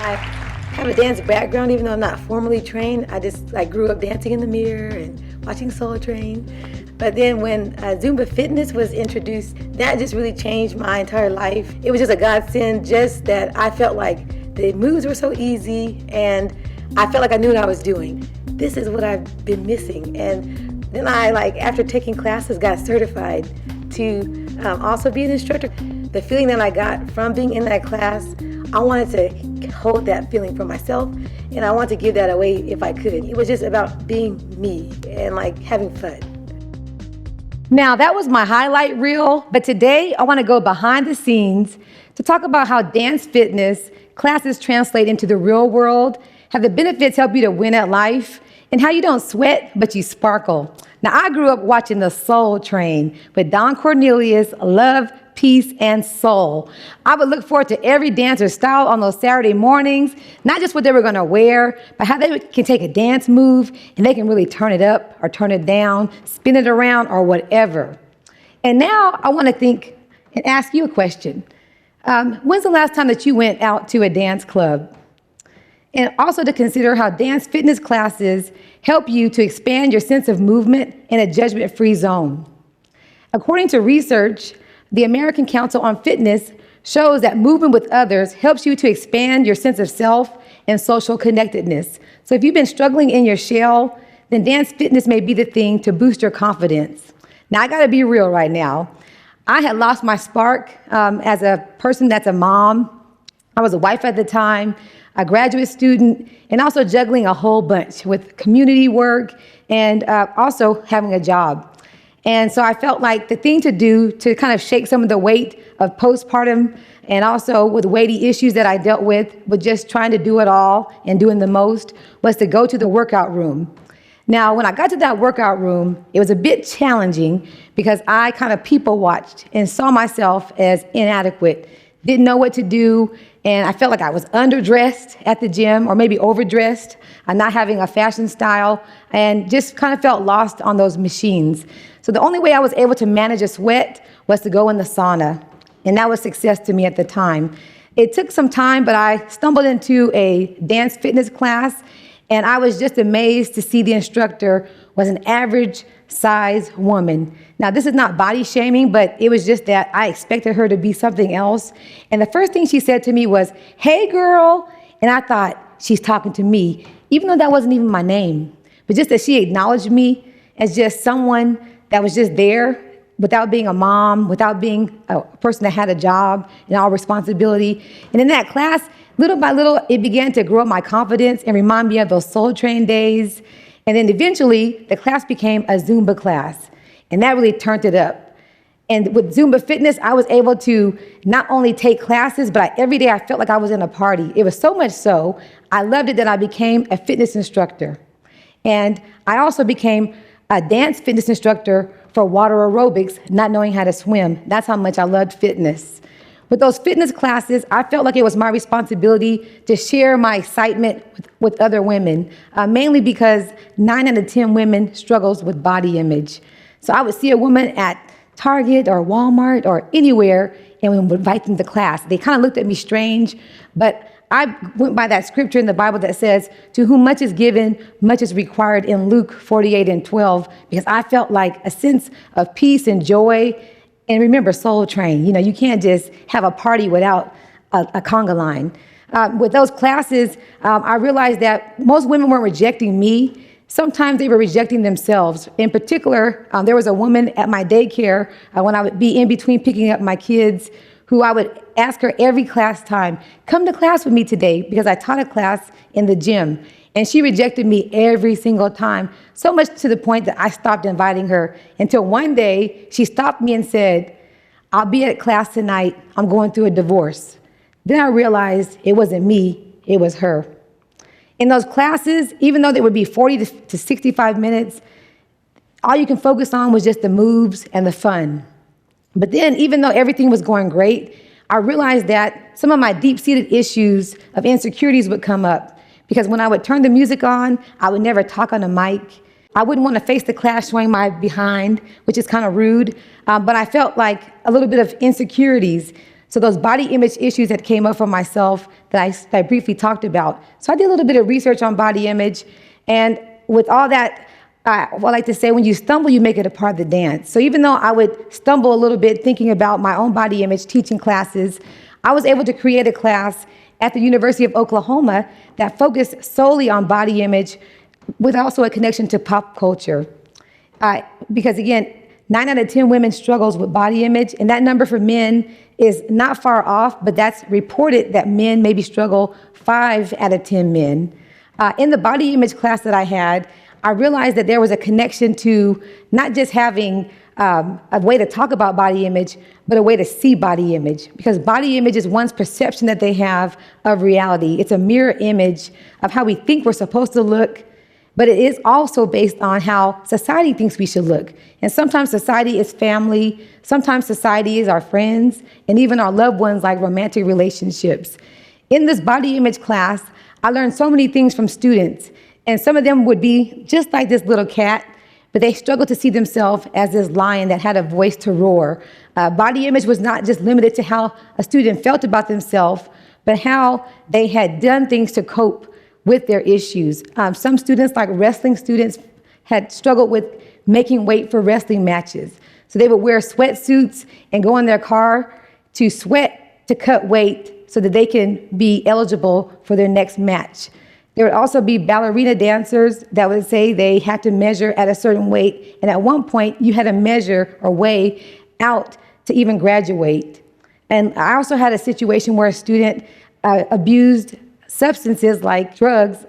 I have a dance background, even though I'm not formally trained. I just grew up dancing in the mirror and watching Soul Train. But then when Zumba Fitness was introduced, that just really changed my entire life. It was just a godsend, just that I felt like the moves were so easy and I felt like I knew what I was doing. This is what I've been missing. And then I, after taking classes, got certified to also be an instructor. The feeling that I got from being in that class, I wanted to hold that feeling for myself, and I wanted to give that away if I could. It was just about being me and having fun. Now, that was my highlight reel, but today I want to go behind the scenes to talk about how dance fitness classes translate into the real world, how the benefits help you to win at life, and how you don't sweat, but you sparkle. Now, I grew up watching the Soul Train with Don Cornelius, Love, Peace, and Soul. I would look forward to every dancer's style on those Saturday mornings, not just what they were gonna wear, but how they can take a dance move and they can really turn it up or turn it down, spin it around or whatever. And now I wanna think and ask you a question. When's the last time that you went out to a dance club? And also to consider how dance fitness classes help you to expand your sense of movement in a judgment-free zone. According to research, the American Council on Fitness shows that movement with others helps you to expand your sense of self and social connectedness. So if you've been struggling in your shell, then dance fitness may be the thing to boost your confidence. Now, I gotta be real right now. I had lost my spark as a person that's a mom. I was a wife at the time, a graduate student, and also juggling a whole bunch with community work and also having a job. And so I felt like the thing to do to kind of shake some of the weight of postpartum and also with weighty issues that I dealt with just trying to do it all and doing the most was to go to the workout room. Now, when I got to that workout room, it was a bit challenging because I kind of people watched and saw myself as inadequate, didn't know what to do, and I felt like I was underdressed at the gym or maybe overdressed, not having a fashion style, and just kind of felt lost on those machines. So the only way I was able to manage a sweat was to go in the sauna, and that was success to me at the time. It took some time, but I stumbled into a dance fitness class, and I was just amazed to see the instructor was an average size woman. Now, this is not body shaming, but it was just that I expected her to be something else. And the first thing she said to me was, "Hey, girl." And I thought, she's talking to me, even though that wasn't even my name. But just that she acknowledged me as just someone that was just there without being a mom, without being a person that had a job and all responsibility. And in that class, little by little, it began to grow my confidence and remind me of those Soul Train days. And then eventually, the class became a Zumba class, and that really turned it up. And with Zumba Fitness, I was able to not only take classes, but every day I felt like I was in a party. It was so much so, I loved it that I became a fitness instructor. And I also became a dance fitness instructor for water aerobics, not knowing how to swim. That's how much I loved fitness. With those fitness classes, I felt like it was my responsibility to share my excitement with other women, mainly because 9 out of 10 women struggles with body image. So I would see a woman at Target or Walmart or anywhere and we would invite them to class. They kind of looked at me strange, but I went by that scripture in the Bible that says, "To whom much is given, much is required," in Luke 48:12, because I felt like a sense of peace and joy. And remember, Soul Train, you can't just have a party without a conga line. With those classes, I realized that most women weren't rejecting me. Sometimes they were rejecting themselves. In particular, there was a woman at my daycare when I would be in between picking up my kids, who I would ask her every class time, "Come to class with me today," because I taught a class in the gym. And she rejected me every single time, so much to the point that I stopped inviting her until one day she stopped me and said, "I'll be at class tonight. I'm going through a divorce." Then I realized it wasn't me, it was her. In those classes, even though they would be 40 to 65 minutes, all you can focus on was just the moves and the fun. But then, even though everything was going great, I realized that some of my deep-seated issues of insecurities would come up. Because when I would turn the music on, I would never talk on a mic. I wouldn't want to face the class showing my behind, which is kind of rude. But I felt like a little bit of insecurities. So those body image issues that came up for myself that I briefly talked about. So I did a little bit of research on body image. And with all that, I like to say, when you stumble, you make it a part of the dance. So even though I would stumble a little bit thinking about my own body image, teaching classes, I was able to create a class at the University of Oklahoma that focused solely on body image with also a connection to pop culture. Because again, 9 out of 10 women struggles with body image, and that number for men is not far off, but that's reported that men maybe struggle 5 out of 10 men. In the body image class that I had, I realized that there was a connection to not just having a way to talk about body image, but a way to see body image. Because body image is one's perception that they have of reality. It's a mirror image of how we think we're supposed to look, but it is also based on how society thinks we should look. And sometimes society is family, sometimes society is our friends, and even our loved ones, like romantic relationships. In this body image class, I learned so many things from students, and some of them would be just like this little cat, but they struggled to see themselves as this lion that had a voice to roar. Body image was not just limited to how a student felt about themselves, but how they had done things to cope with their issues. Some students, like wrestling students, had struggled with making weight for wrestling matches. So they would wear sweatsuits and go in their car to sweat to cut weight so that they can be eligible for their next match. There would also be ballerina dancers that would say they had to measure at a certain weight, and at one point you had to measure or weigh out to even graduate. And I also had a situation where a student abused substances like drugs,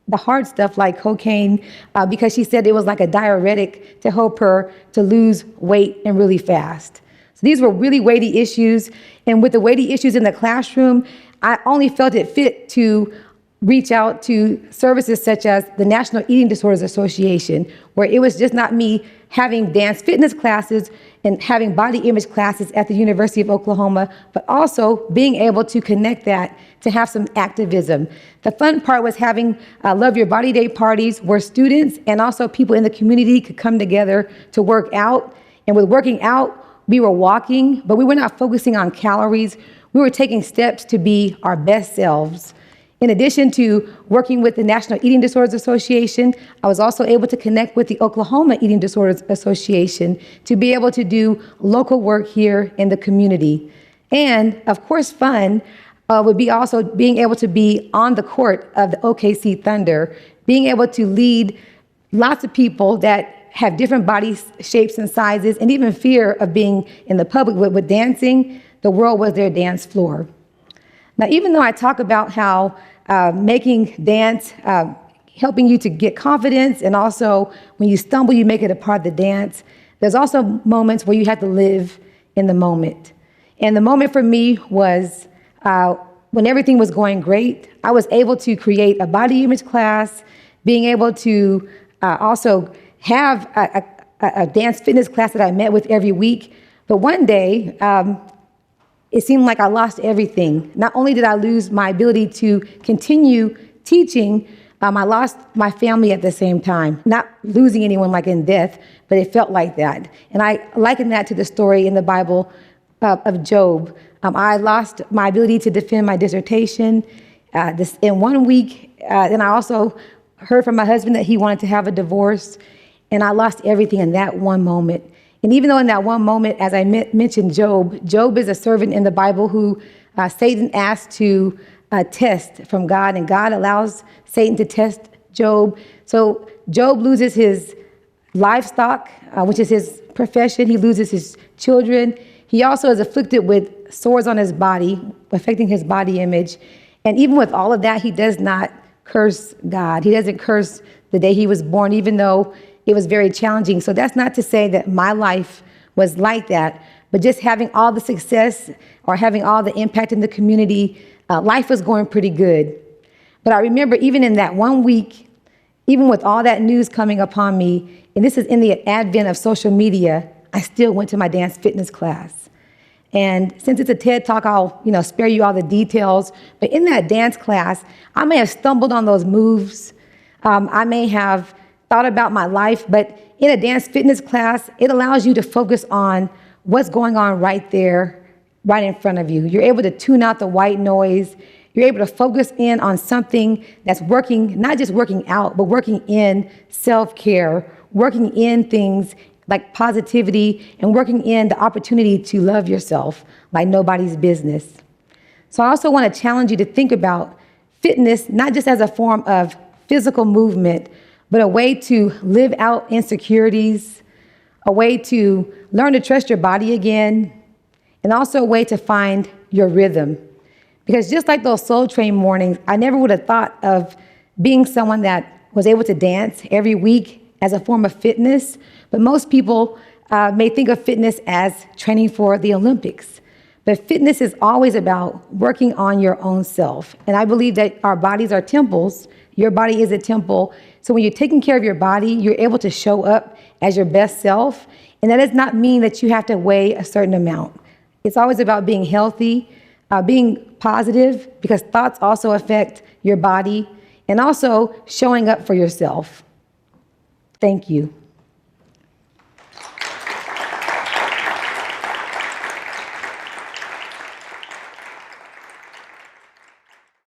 the hard stuff like cocaine, because she said it was like a diuretic to help her to lose weight and really fast. So these were really weighty issues. And with the weighty issues in the classroom, I only felt it fit to reach out to services such as the National Eating Disorders Association, where it was just not me having dance fitness classes and having body image classes at the University of Oklahoma, but also being able to connect that to have some activism. The fun part was having Love Your Body Day parties where students and also people in the community could come together to work out. And with working out, we were walking, but we were not focusing on calories. We were taking steps to be our best selves. In addition to working with the National Eating Disorders Association, I was also able to connect with the Oklahoma Eating Disorders Association to be able to do local work here in the community. And of course, fun would be also being able to be on the court of the OKC Thunder, being able to lead lots of people that have different body shapes and sizes, and even fear of being in the public with dancing. The world was their dance floor. Now, even though I talk about how making dance, helping you to get confidence, and also when you stumble, you make it a part of the dance, there's also moments where you have to live in the moment. And the moment for me was when everything was going great. I was able to create a body image class, being able to also have a dance fitness class that I met with every week. But one day, it seemed like I lost everything. Not only did I lose my ability to continue teaching, I lost my family at the same time. Not losing anyone like in death, but it felt like that. And I liken that to the story in the Bible of Job. I lost my ability to defend my dissertation in 1 week. Then I also heard from my husband that he wanted to have a divorce. And I lost everything in that one moment. And even though in that one moment, as I mentioned Job is a servant in the Bible who Satan asked to test from God, and God allows Satan to test Job. So Job loses his livestock, which is his profession. He loses his children. He also is afflicted with sores on his body, affecting his body image. And even with all of that, he does not curse God. He doesn't curse the day he was born, even though it was very challenging. So that's not to say that my life was like that, but just having all the success or having all the impact in the community, life was going pretty good. But I remember even in that 1 week, even with all that news coming upon me, and this is in the advent of social media, I still went to my dance fitness class. And since it's a TED Talk, I'll spare you all the details. But in that dance class, I may have stumbled on those moves. I may have thought about my life, but in a dance fitness class, it allows you to focus on what's going on right there right in front of you. You're able to tune out the white noise. You're able to focus in on something that's working, not just working out, but working in self-care, working in things like positivity, and working in the opportunity to love yourself like nobody's business. So I also want to challenge you to think about fitness not just as a form of physical movement, but a way to live out insecurities, a way to learn to trust your body again, and also a way to find your rhythm. Because just like those Soul Train mornings, I never would have thought of being someone that was able to dance every week as a form of fitness, but most people may think of fitness as training for the Olympics. But fitness is always about working on your own self. And I believe that our bodies are temples. Your body is a temple. So when you're taking care of your body, you're able to show up as your best self. And that does not mean that you have to weigh a certain amount. It's always about being healthy, being positive, because thoughts also affect your body, and also showing up for yourself. Thank you.